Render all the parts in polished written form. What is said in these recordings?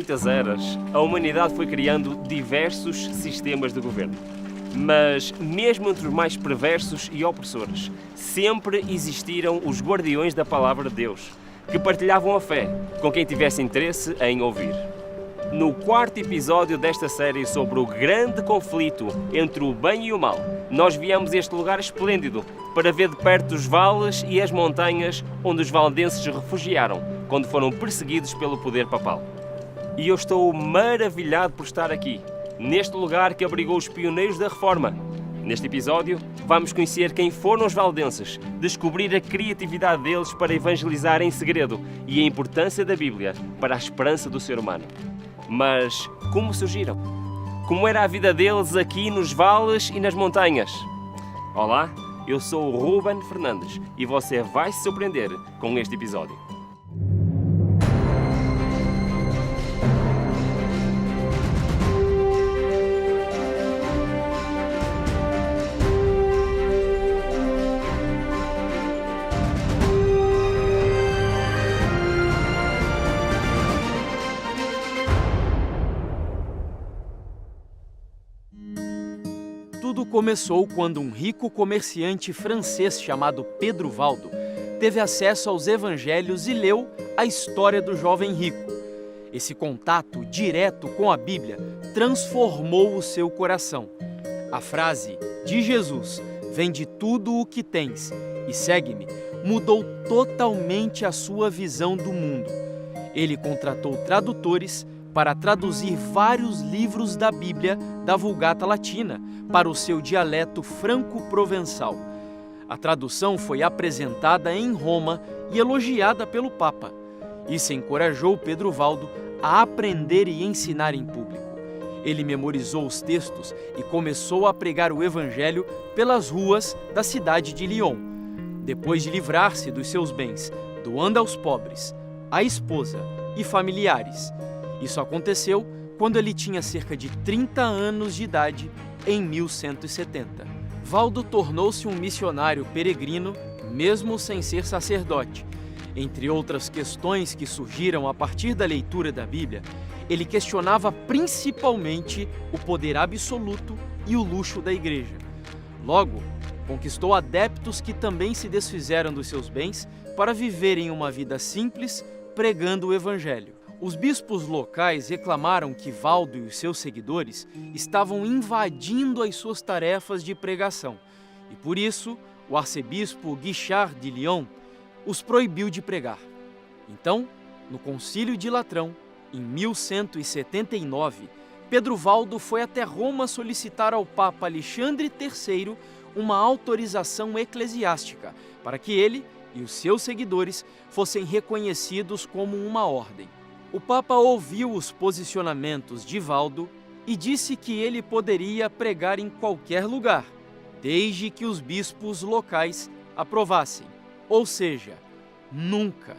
muitas eras, a humanidade foi criando diversos sistemas de governo. Mas, mesmo entre os mais perversos e opressores, sempre existiram os guardiões da palavra de Deus, que partilhavam a fé com quem tivesse interesse em ouvir. No quarto episódio desta série sobre o grande conflito entre o bem e o mal, nós viemos a este lugar esplêndido para ver de perto os vales e as montanhas onde os valdenses se refugiaram quando foram perseguidos pelo poder papal. E eu estou maravilhado por estar aqui, neste lugar que abrigou os pioneiros da Reforma. Neste episódio, vamos conhecer quem foram os valdenses, descobrir a criatividade deles para evangelizar em segredo e a importância da Bíblia para a esperança do ser humano. Mas como surgiram? Como era a vida deles aqui nos vales e nas montanhas? Olá, eu sou o Ruben Fernandes e você vai se surpreender com este episódio. Tudo começou quando um rico comerciante francês chamado Pedro Valdo teve acesso aos evangelhos e leu a história do jovem rico. Esse contato direto com a Bíblia transformou o seu coração. A frase de Jesus, "Vende tudo o que tens e segue-me", mudou totalmente a sua visão do mundo. Ele contratou tradutores para traduzir vários livros da Bíblia da Vulgata Latina para o seu dialeto franco-provençal. A tradução foi apresentada em Roma e elogiada pelo Papa. Isso encorajou Pedro Valdo a aprender e ensinar em público. Ele memorizou os textos e começou a pregar o Evangelho pelas ruas da cidade de Lyon. Depois de livrar-se dos seus bens, doando aos pobres, à esposa e familiares. Isso aconteceu quando ele tinha cerca de 30 anos de idade, em 1170. Valdo tornou-se um missionário peregrino, mesmo sem ser sacerdote. Entre outras questões que surgiram a partir da leitura da Bíblia, ele questionava principalmente o poder absoluto e o luxo da igreja. Logo, conquistou adeptos que também se desfizeram dos seus bens para viverem uma vida simples, pregando o Evangelho. Os bispos locais reclamaram que Valdo e os seus seguidores estavam invadindo as suas tarefas de pregação e, por isso, o arcebispo Guichard de Lyon os proibiu de pregar. Então, no Concílio de Latrão, em 1179, Pedro Valdo foi até Roma solicitar ao Papa Alexandre III uma autorização eclesiástica para que ele e os seus seguidores fossem reconhecidos como uma ordem. O Papa ouviu os posicionamentos de Valdo e disse que ele poderia pregar em qualquer lugar, desde que os bispos locais aprovassem. Ou seja, nunca.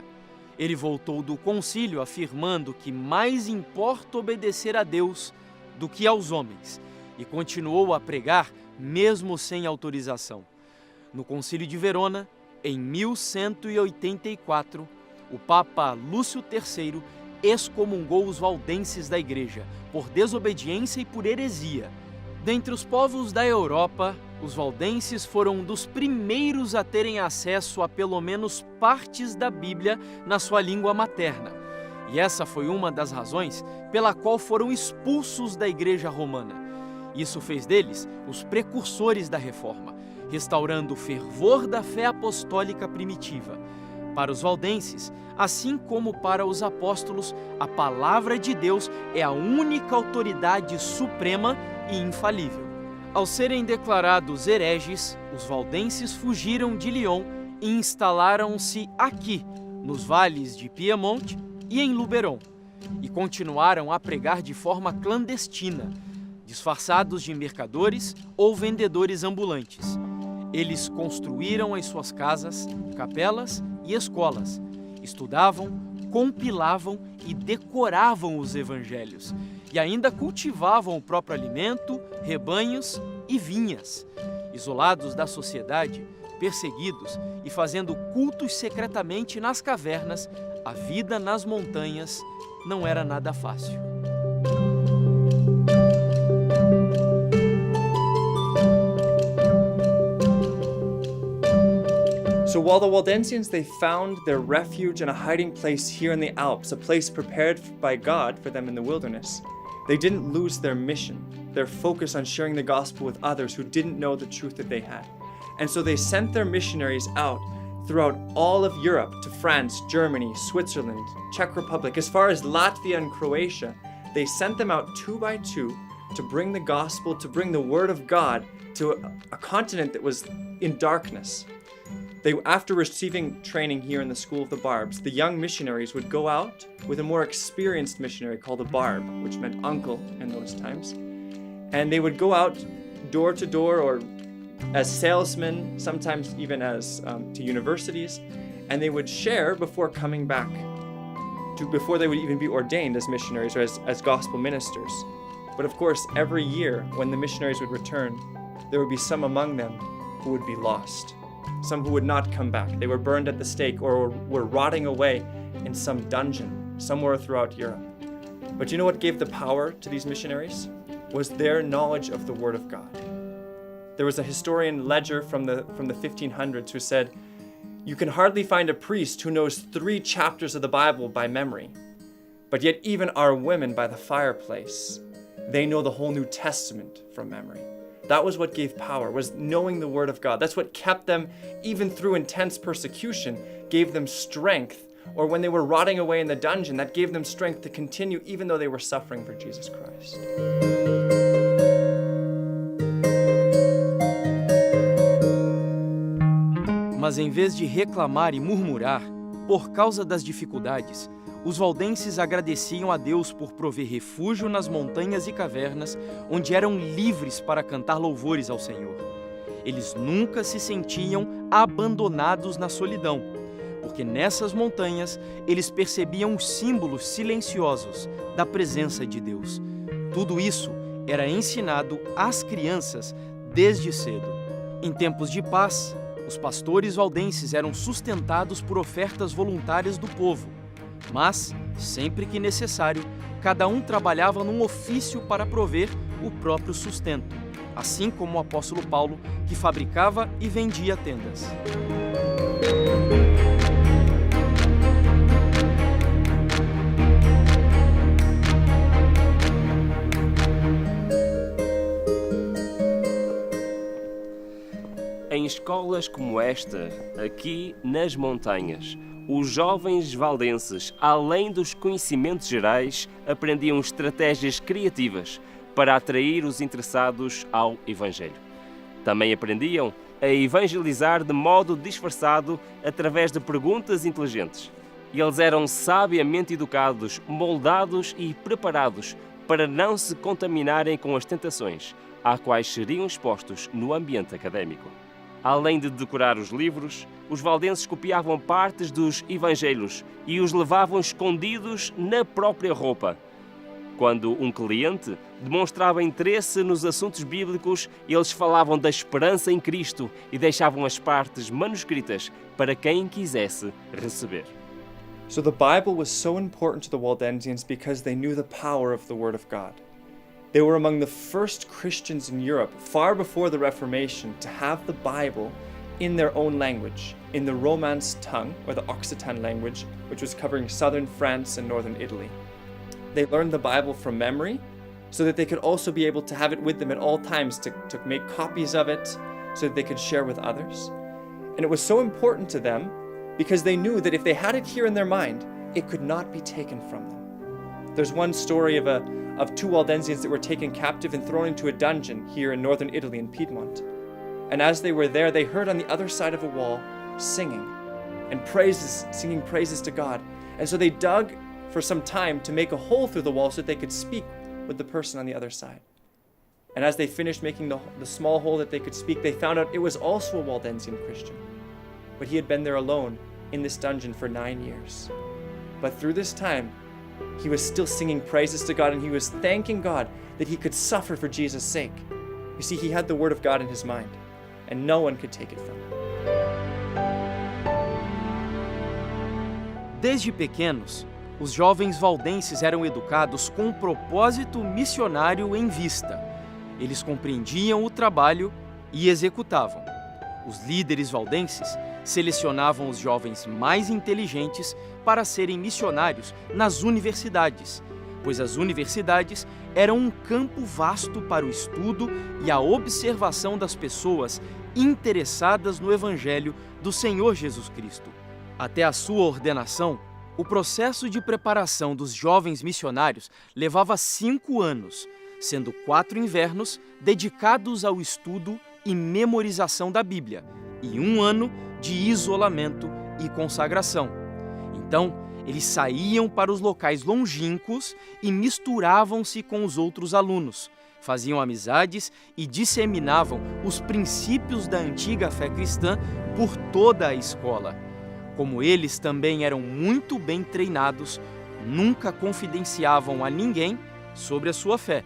Ele voltou do concílio afirmando que mais importa obedecer a Deus do que aos homens e continuou a pregar mesmo sem autorização. No Concílio de Verona, em 1184, o Papa Lúcio III excomungou os valdenses da igreja por desobediência e por heresia. Dentre os povos da Europa, os valdenses foram um dos primeiros a terem acesso a pelo menos partes da Bíblia na sua língua materna. E essa foi uma das razões pela qual foram expulsos da igreja romana. Isso fez deles os precursores da Reforma, restaurando o fervor da fé apostólica primitiva. Para os valdenses, assim como para os apóstolos, a palavra de Deus é a única autoridade suprema e infalível. Ao serem declarados hereges, os valdenses fugiram de Lyon e instalaram-se aqui, nos vales de Piemonte e em Luberon, e continuaram a pregar de forma clandestina, disfarçados de mercadores ou vendedores ambulantes. Eles construíram as suas casas, capelas e escolas, estudavam, compilavam e decoravam os evangelhos, e ainda cultivavam o próprio alimento, rebanhos e vinhas. Isolados da sociedade, perseguidos e fazendo cultos secretamente nas cavernas, a vida nas montanhas não era nada fácil. So while the Waldensians, they found their refuge and a hiding place here in the Alps, a place prepared by God for them in the wilderness, they didn't lose their mission, their focus on sharing the gospel with others who didn't know the truth that they had. And so they sent their missionaries out throughout all of Europe to France, Germany, Switzerland, Czech Republic, as far as Latvia and Croatia. They sent them out 2 by 2 to bring the gospel, to bring the word of God to a continent that was in darkness. After receiving training here in the School of the Barbs, the young missionaries would go out with a more experienced missionary called a barb, which meant uncle in those times. And they would go out door to door or as salesmen, sometimes even as to universities, and they would share before coming back, before they would even be ordained as missionaries or as gospel ministers. But of course, every year when the missionaries would return, there would be some among them who would be lost. Some who would not come back. They were burned at the stake or were rotting away in some dungeon somewhere throughout Europe. But you know what gave the power to these missionaries? Was their knowledge of the Word of God. There was a historian Ledger from the 1500s who said, "You can hardly find a priest who knows 3 chapters of the Bible by memory, but yet even our women by the fireplace, they know the whole New Testament from memory." That was what gave power, was knowing the Word of God. That's what kept them, even through intense persecution, gave them strength. Or when they were rotting away in the dungeon, that gave them strength to continue even though they were suffering for Jesus Christ. Mas em vez de reclamar e murmurar, por causa das dificuldades, os valdenses agradeciam a Deus por prover refúgio nas montanhas e cavernas, onde eram livres para cantar louvores ao Senhor. Eles nunca se sentiam abandonados na solidão, porque nessas montanhas eles percebiam os símbolos silenciosos da presença de Deus. Tudo isso era ensinado às crianças desde cedo. Em tempos de paz, os pastores valdenses eram sustentados por ofertas voluntárias do povo. Mas, sempre que necessário, cada um trabalhava num ofício para prover o próprio sustento, assim como o apóstolo Paulo, que fabricava e vendia tendas. Em escolas como esta, aqui nas montanhas, os jovens valdenses, além dos conhecimentos gerais, aprendiam estratégias criativas para atrair os interessados ao Evangelho. Também aprendiam a evangelizar de modo disfarçado através de perguntas inteligentes. E eles eram sabiamente educados, moldados e preparados para não se contaminarem com as tentações às quais seriam expostos no ambiente académico. Além de decorar os livros, os valdenses copiavam partes dos evangelhos e os levavam escondidos na própria roupa. Quando um cliente demonstrava interesse nos assuntos bíblicos, eles falavam da esperança em Cristo e deixavam as partes manuscritas para quem quisesse receber. So the Bible was so important to the Waldensians because they knew the power of the Word of God. They were among the first Christians in Europe, far before the Reformation, to have the Bible in their own language, in the Romance tongue, or the Occitan language, which was covering southern France and northern Italy. They learned the Bible from memory, so that they could also be able to have it with them at all times, to make copies of it, so that they could share with others. And it was so important to them, because they knew that if they had it here in their mind, it could not be taken from them. There's one story of 2 Waldensians that were taken captive and thrown into a dungeon here in northern Italy in Piedmont. And as they were there, they heard on the other side of a wall singing and singing praises to God. And so they dug for some time to make a hole through the wall so that they could speak with the person on the other side. And as they finished making the small hole that they could speak, they found out it was also a Waldensian Christian. But he had been there alone in this dungeon for 9 years. But through this time, he was still singing praises to God, and he was thanking God that he could suffer for Jesus' sake. You see, he had the Word of God in his mind, and no one could take it from him. Desde pequenos, Os jovens valdenses eram educados com um propósito missionário em vista. Eles compreendiam o trabalho e executavam. Os líderes valdenses selecionavam os jovens mais inteligentes para serem missionários nas universidades, pois as universidades eram um campo vasto para o estudo e a observação das pessoas interessadas no Evangelho do Senhor Jesus Cristo. Até a sua ordenação, o processo de preparação dos jovens missionários levava 5 anos, sendo 4 invernos dedicados ao estudo e memorização da Bíblia, e 1 ano de isolamento e consagração. Então, eles saíam para os locais longínquos e misturavam-se com os outros alunos, faziam amizades e disseminavam os princípios da antiga fé cristã por toda a escola. Como eles também eram muito bem treinados, nunca confidenciavam a ninguém sobre a sua fé.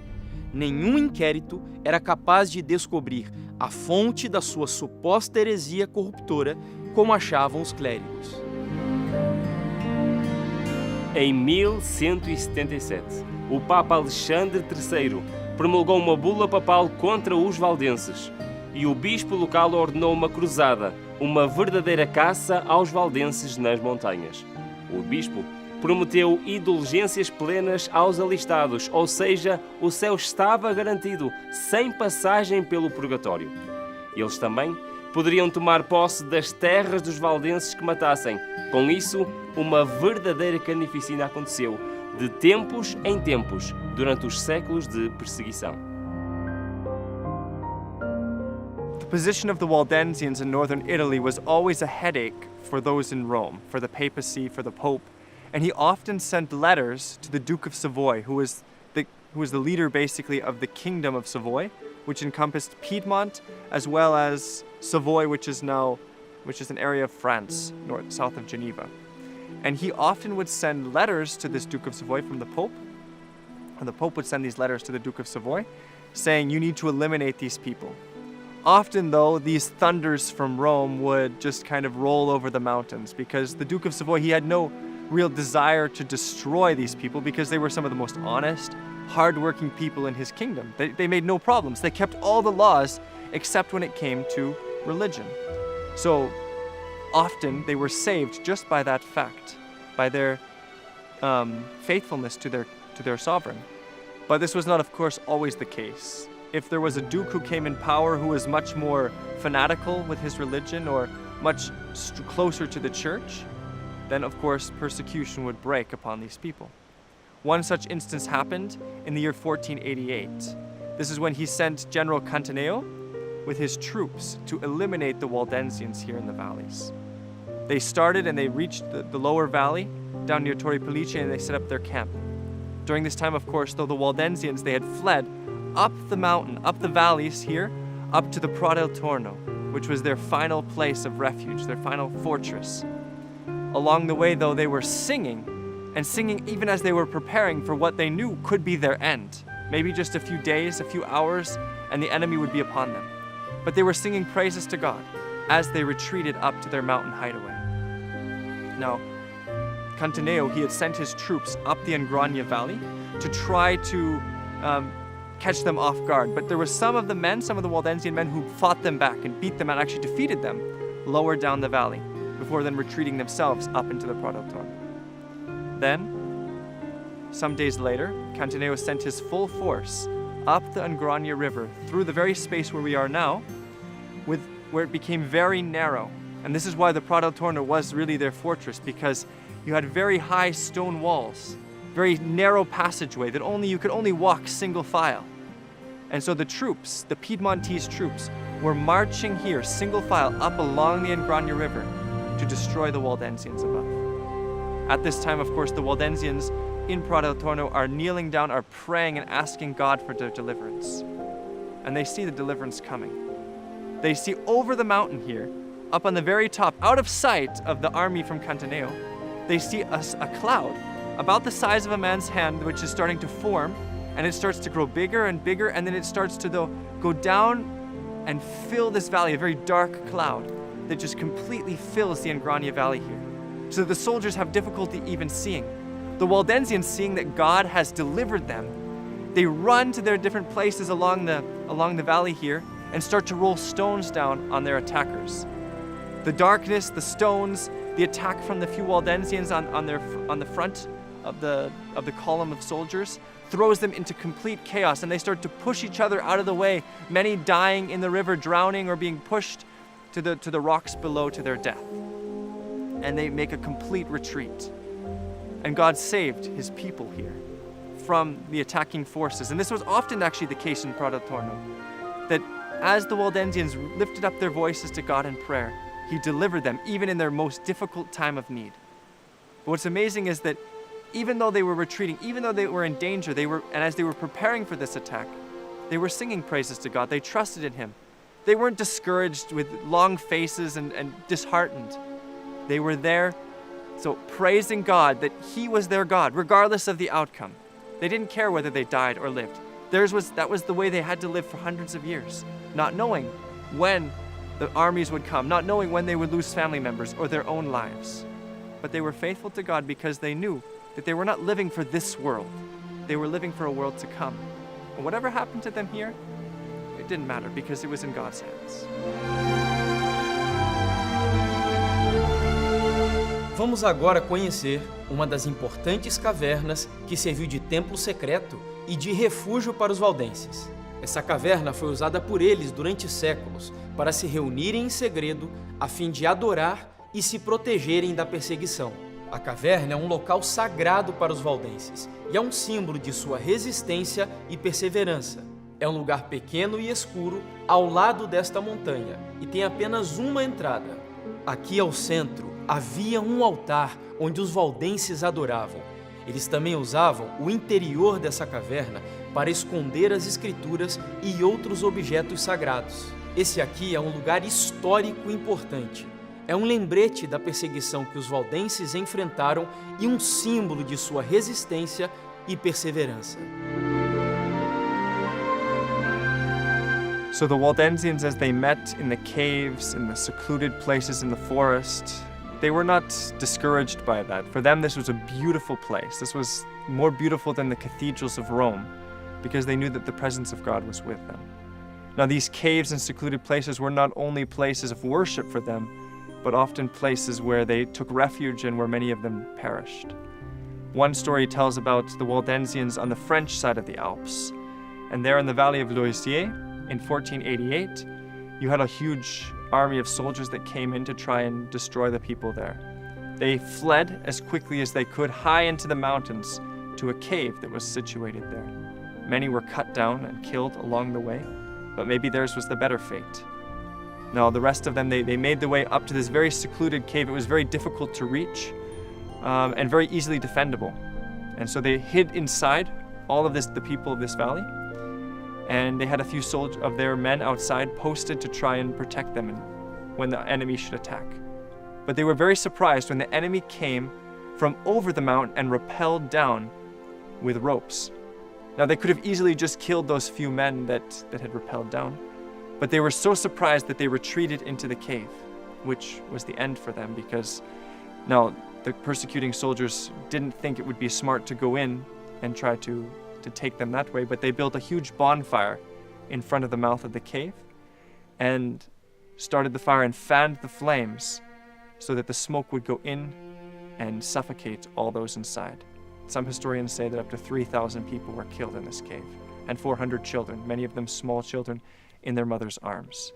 Nenhum inquérito era capaz de descobrir a fonte da sua suposta heresia corruptora, como achavam os clérigos. Em 1177, o Papa Alexandre III promulgou uma bula papal contra os valdenses e o bispo local ordenou uma cruzada, uma verdadeira caça aos valdenses nas montanhas. O bispo prometeu indulgências plenas aos alistados, ou seja, o céu estava garantido, sem passagem pelo purgatório. Eles também poderiam tomar posse das terras dos valdenses que matassem. Com isso, uma verdadeira carnificina aconteceu, de tempos em tempos, durante os séculos de perseguição. The position of the Waldensians in northern Italy was always a headache for those in Rome, for the papacy, for the Pope, and he often sent letters to the Duke of Savoy, who was the leader basically of the Kingdom of Savoy, which encompassed Piedmont as well as Savoy, which is an area of France, south of Geneva. And he often would send letters to this Duke of Savoy from the Pope, and the Pope would send these letters to the Duke of Savoy, saying, you need to eliminate these people. Often, though, these thunders from Rome would just kind of roll over the mountains because the Duke of Savoy, he had no real desire to destroy these people because they were some of the most honest, hard-working people in his kingdom. They made no problems. They kept all the laws except when it came to religion. So often they were saved just by that fact, by their faithfulness to their sovereign. But this was not, of course, always the case. If there was a duke who came in power who was much more fanatical with his religion or much closer to the church, then of course persecution would break upon these people. One such instance happened in the year 1488. This is when he sent General Cantaneo with his troops to eliminate the Waldensians here in the valleys. They started and they reached the lower valley down near Torre Pellice and they set up their camp. During this time, of course, though, the Waldensians, they had fled up the mountain, up the valleys here, up to the Pro del Torno, which was their final place of refuge, their final fortress. Along the way, though, they were singing, and singing even as they were preparing for what they knew could be their end. Maybe just a few days, a few hours, and the enemy would be upon them. But they were singing praises to God as they retreated up to their mountain hideaway. Now, Cantaneo, he had sent his troops up the Angrania Valley to try to catch them off guard. But there were some of the Waldensian men who fought them back and beat them and actually defeated them lower down the valley before then retreating themselves up into the Pro del Torno. Then, some days later, Cantaneo sent his full force up the Angrania River through the very space where we are now, where it became very narrow. And this is why the Pro del Torno was really their fortress, because you had very high stone walls, very narrow passageway that you could only walk single file. And so the troops, the Piedmontese troops, were marching here single file up along the Angrania River to destroy the Waldensians above. At this time, of course, the Waldensians in Pro del Torno are kneeling down, are praying and asking God for their deliverance. And they see the deliverance coming. They see over the mountain here, up on the very top, out of sight of the army from Cantaneo, they see a cloud about the size of a man's hand, which is starting to form, and it starts to grow bigger and bigger, and then it starts to go down and fill this valley, a very dark cloud that just completely fills the Angrania Valley here. So the soldiers have difficulty even seeing. the Waldensians, seeing that God has delivered them, they run to their different places along the valley here and start to roll stones down on their attackers. The darkness, the stones, the attack from the few Waldensians on the front of the column of soldiers throws them into complete chaos, and they start to push each other out of the way, many dying in the river, drowning or being pushed to the rocks below to their death. And they make a complete retreat. And God saved his people here from the attacking forces. And this was often actually the case in Prato-Torno, that as the Waldensians lifted up their voices to God in prayer, he delivered them even in their most difficult time of need. But what's amazing is that even though they were retreating, even though they were in danger, and as they were preparing for this attack, they were singing praises to God. They trusted in him. They weren't discouraged with long faces and disheartened. They were there, so praising God that he was their God, regardless of the outcome. They didn't care whether they died or lived. That was the way they had to live for hundreds of years, not knowing when the armies would come, not knowing when they would lose family members or their own lives. But they were faithful to God because they knew that they were not living for this world. They were living for a world to come. And whatever happened to them here, it didn't matter because it was in God's hands. Vamos agora conhecer uma das importantes cavernas que serviu de templo secreto e de refúgio para os valdenses. Essa caverna foi usada por eles durante séculos para se reunirem em segredo a fim de adorar e se protegerem da perseguição. A caverna é um local sagrado para os valdenses e é um símbolo de sua resistência e perseverança. É um lugar pequeno e escuro ao lado desta montanha e tem apenas uma entrada. Aqui ao centro havia um altar onde os valdenses adoravam. Eles também usavam o interior dessa caverna para esconder as escrituras e outros objetos sagrados. Esse aqui é um lugar histórico importante. É um lembrete da perseguição que os valdenses enfrentaram e um símbolo de sua resistência e perseverança. So the Waldensians, as they met in the caves, in the secluded places in the forest, they were not discouraged by that. For them, this was a beautiful place. This was more beautiful than the cathedrals of Rome, because they knew that the presence of God was with them. Now, these caves and secluded places were not only places of worship for them, but often places where they took refuge and where many of them perished. One story tells about the Waldensians on the French side of the Alps, and there in the valley of Loisier, in 1488, you had a huge army of soldiers that came in to try and destroy the people there. They fled as quickly as they could high into the mountains to a cave that was situated there. Many were cut down and killed along the way, but maybe theirs was the better fate. No, the rest of them, they made the way up to this very secluded cave. It was very difficult to reach and very easily defendable. And so they hid inside all of the people of this valley, and they had a few of their men outside posted to try and protect them when the enemy should attack. But they were very surprised when the enemy came from over the mountain and rappelled down with ropes. Now, they could have easily just killed those few men that had rappelled down, but they were so surprised that they retreated into the cave, which was the end for them, because now the persecuting soldiers didn't think it would be smart to go in and try to take them that way, but they built a huge bonfire in front of the mouth of the cave and started the fire and fanned the flames so that the smoke would go in and suffocate all those inside. Some historians say that up to 3,000 people were killed in this cave, and 400 children, many of them small children, in their mother's arms.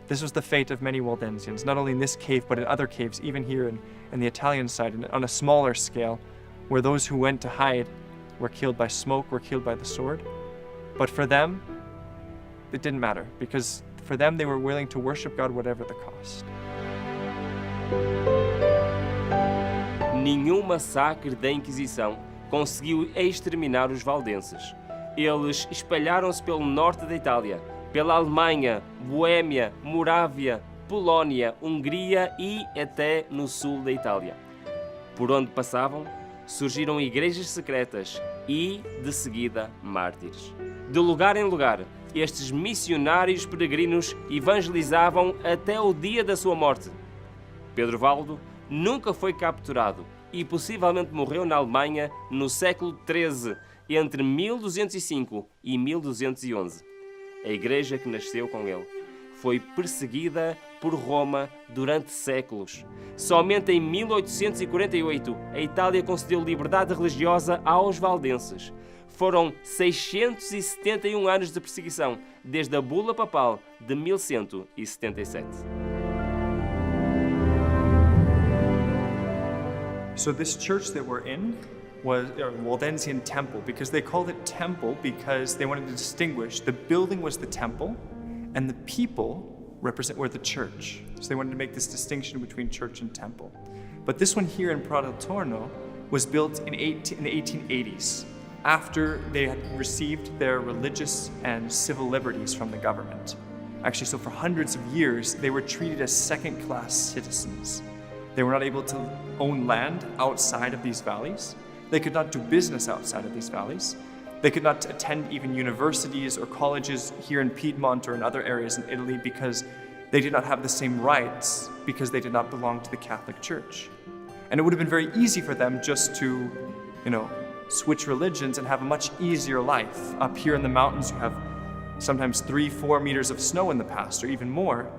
This was the fate of many Waldensians, not only in this cave, but in other caves, even here in the Italian side, and on a smaller scale, where those who went to hide were killed by smoke, were killed by the sword. But for them, it didn't matter, because for them, they were willing to worship God whatever the cost. Nenhum massacre da Inquisição conseguiu exterminar os valdenses. Eles espalharam-se pelo norte da Itália, pela Alemanha, Boêmia, Morávia, Polónia, Hungria e até no sul da Itália. Por onde passavam, surgiram igrejas secretas e, de seguida, mártires. De lugar em lugar, estes missionários peregrinos evangelizavam até o dia da sua morte. Pedro Valdo nunca foi capturado, e possivelmente morreu na Alemanha no século XIII, entre 1205 e 1211. A igreja que nasceu com ele foi perseguida por Roma durante séculos. Somente em 1848 a Itália concedeu liberdade religiosa aos valdenses. Foram 671 anos de perseguição, desde a Bula Papal de 1177. So this church that we're in was a Waldensian temple, because they called it temple because they wanted to distinguish the building was the temple and the people were the church. So they wanted to make this distinction between church and temple. But this one here in Prato del Torno was built in the 1880s, after they had received their religious and civil liberties from the government. Actually, so for hundreds of years, they were treated as second-class citizens. They were not able to own land outside of these valleys. They could not do business outside of these valleys. They could not attend even universities or colleges here in Piedmont or in other areas in Italy because they did not have the same rights, because they did not belong to the Catholic Church. And it would have been very easy for them just to, switch religions and have a much easier life. Up here in the mountains, you have sometimes 3-4 meters of snow in the past, or even more.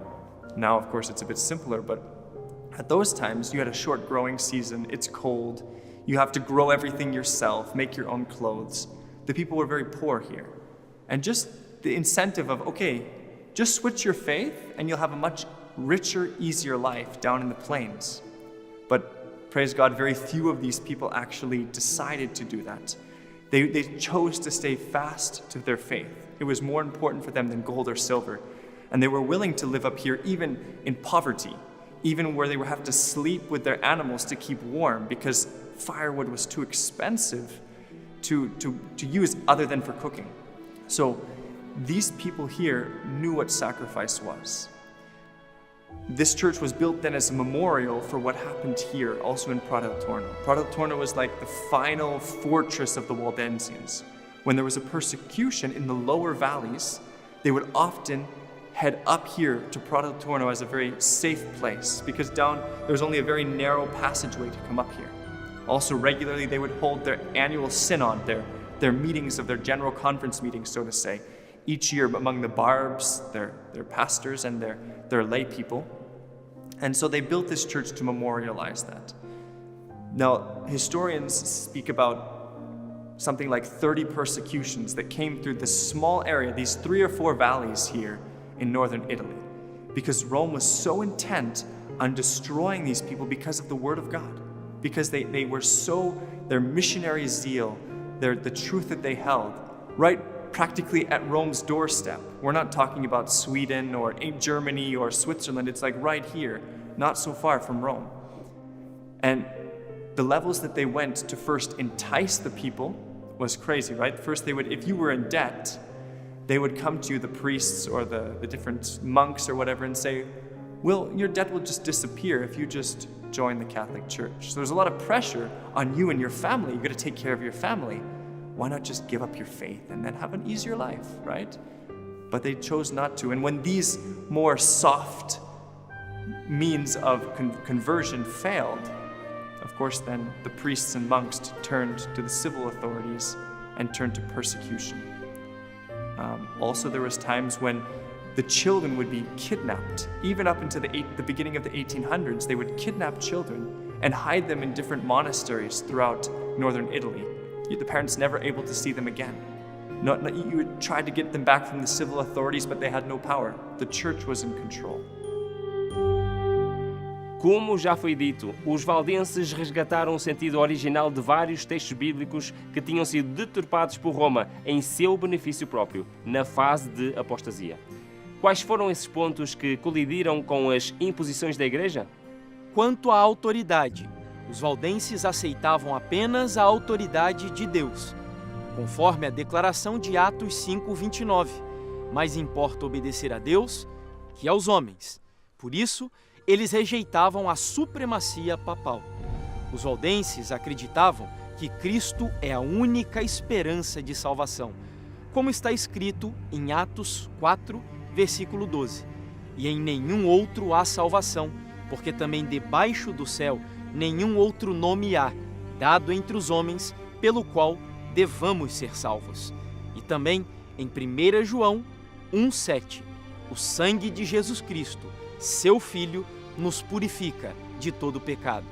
Now, of course, it's a bit simpler, but at those times, you had a short growing season, it's cold, you have to grow everything yourself, make your own clothes. The people were very poor here. And just the incentive of, okay, just switch your faith and you'll have a much richer, easier life down in the plains. But praise God, very few of these people actually decided to do that. They chose to stay fast to their faith. It was more important for them than gold or silver. And they were willing to live up here even in poverty, even where they would have to sleep with their animals to keep warm because firewood was too expensive to use other than for cooking. So these people here knew what sacrifice was. This church was built then as a memorial for what happened here, also in Prato del Torno. Prato del Torno was like the final fortress of the Waldensians. When there was a persecution in the lower valleys, they would often head up here to Prato del Torno as a very safe place, because down there was only a very narrow passageway to come up here. Also regularly they would hold their annual synod, their meetings of their general conference meetings, so to say, each year among the barbs, their pastors and their lay people. And so they built this church to memorialize that. Now, historians speak about something like 30 persecutions that came through this small area, these 3 or 4 valleys here in northern Italy, because Rome was so intent on destroying these people because of the word of God, because they were so, their missionary zeal, the truth that they held, right practically at Rome's doorstep. We're not talking about Sweden or Germany or Switzerland, it's like right here, not so far from Rome. And the levels that they went to first entice the people was crazy, right? First they would, if you were in debt, they would come to you, the priests or the different monks or whatever, and say, well, your debt will just disappear if you just join the Catholic Church. So there's a lot of pressure on you and your family. You've got to take care of your family. Why not just give up your faith and then have an easier life, right? But they chose not to. And when these more soft means of conversion failed, of course, then the priests and monks turned to the civil authorities and turned to persecution. Also, there was times when the children would be kidnapped. Even up into the beginning of the 1800s, they would kidnap children and hide them in different monasteries throughout northern Italy. The parents never able to see them again. You would try to get them back from the civil authorities, but they had no power. The church was in control. Como já foi dito, os valdenses resgataram o sentido original de vários textos bíblicos que tinham sido deturpados por Roma em seu benefício próprio, na fase de apostasia. Quais foram esses pontos que colidiram com as imposições da Igreja? Quanto à autoridade, os valdenses aceitavam apenas a autoridade de Deus, conforme a declaração de Atos 5:29. Mais importa obedecer a Deus que aos homens. Por isso, eles rejeitavam a supremacia papal. Os valdenses acreditavam que Cristo é a única esperança de salvação, como está escrito em Atos 4, versículo 12. E em nenhum outro há salvação, porque também debaixo do céu nenhum outro nome há, dado entre os homens, pelo qual devamos ser salvos. E também em 1 João 1,7, o sangue de Jesus Cristo, seu Filho, nos purifica de todo pecado.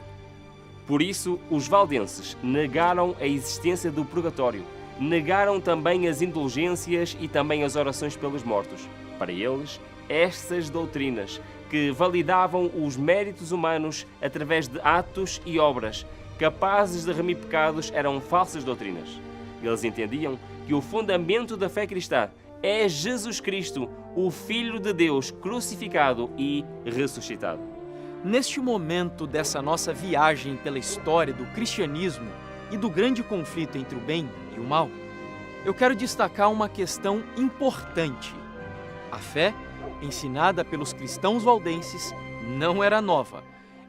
Por isso, os valdenses negaram a existência do purgatório, negaram também as indulgências e também as orações pelos mortos. Para eles, estas doutrinas, que validavam os méritos humanos através de atos e obras capazes de remir pecados, eram falsas doutrinas. Eles entendiam que o fundamento da fé cristã é Jesus Cristo, o Filho de Deus, crucificado e ressuscitado. Neste momento dessa nossa viagem pela história do cristianismo e do grande conflito entre o bem e o mal, eu quero destacar uma questão importante. A fé, ensinada pelos cristãos valdenses, não era nova.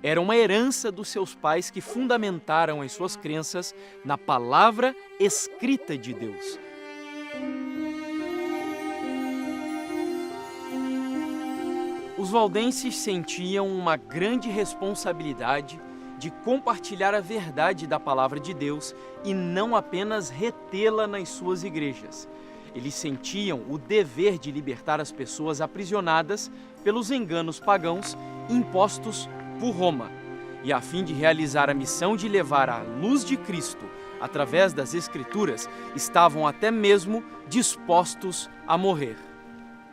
Era uma herança dos seus pais que fundamentaram as suas crenças na palavra escrita de Deus. Os valdenses sentiam uma grande responsabilidade de compartilhar a verdade da palavra de Deus e não apenas retê-la nas suas igrejas. Eles sentiam o dever de libertar as pessoas aprisionadas pelos enganos pagãos impostos por Roma. E a fim de realizar a missão de levar a luz de Cristo através das Escrituras, estavam até mesmo dispostos a morrer.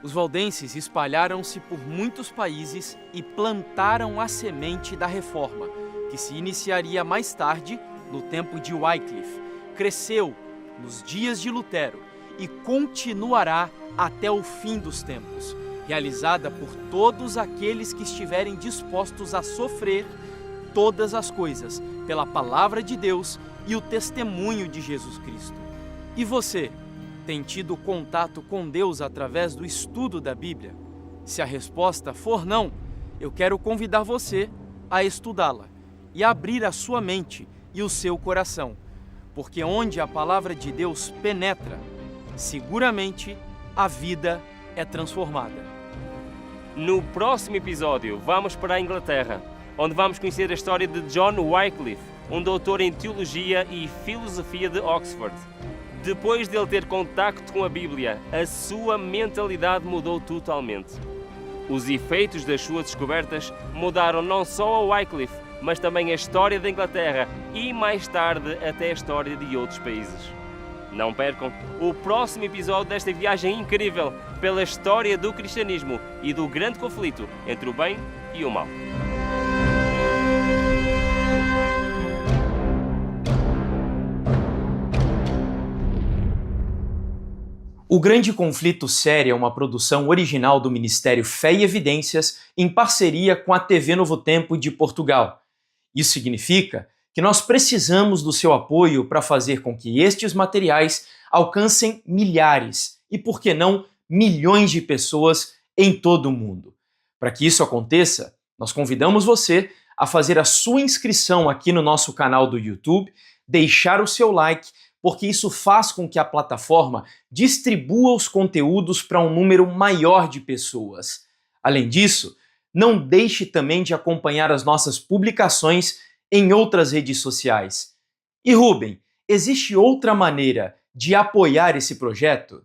Os valdenses espalharam-se por muitos países e plantaram a semente da reforma, que se iniciaria mais tarde, no tempo de Wycliffe, cresceu nos dias de Lutero e continuará até o fim dos tempos, realizada por todos aqueles que estiverem dispostos a sofrer todas as coisas pela palavra de Deus e o testemunho de Jesus Cristo. E você, tem tido contato com Deus através do estudo da Bíblia? Se a resposta for não, eu quero convidar você a estudá-la e abrir a sua mente e o seu coração, porque onde a palavra de Deus penetra, seguramente a vida é transformada. No próximo episódio, vamos para a Inglaterra, onde vamos conhecer a história de John Wycliffe, um doutor em Teologia e Filosofia de Oxford. Depois de ele ter contacto com a Bíblia, a sua mentalidade mudou totalmente. Os efeitos das suas descobertas mudaram não só a Wycliffe, mas também a história da Inglaterra e, mais tarde, até a história de outros países. Não percam o próximo episódio desta viagem incrível pela história do cristianismo e do grande conflito entre o bem e o mal. O Grande Conflito Série é uma produção original do Ministério Fé e Evidências em parceria com a TV Novo Tempo de Portugal. Isso significa que nós precisamos do seu apoio para fazer com que estes materiais alcancem milhares e, por que não, milhões de pessoas em todo o mundo. Para que isso aconteça, nós convidamos você a fazer a sua inscrição aqui no nosso canal do YouTube, deixar o seu like, porque isso faz com que a plataforma distribua os conteúdos para um número maior de pessoas. Além disso, não deixe também de acompanhar as nossas publicações em outras redes sociais. E Rubem, existe outra maneira de apoiar esse projeto?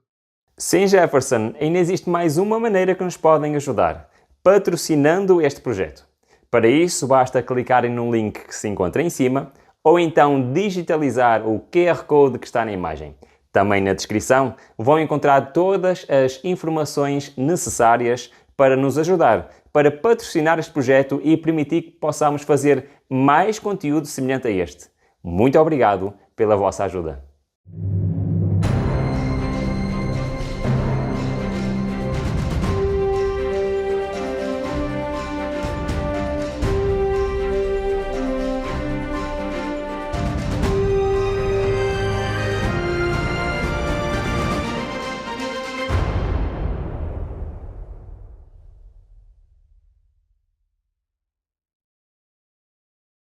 Sim, Jefferson, ainda existe mais uma maneira que nos podem ajudar, patrocinando este projeto. Para isso, basta clicarem no link que se encontra em cima, ou então digitalizar o QR Code que está na imagem. Também na descrição vão encontrar todas as informações necessárias para nos ajudar, para patrocinar este projeto e permitir que possamos fazer mais conteúdo semelhante a este. Muito obrigado pela vossa ajuda.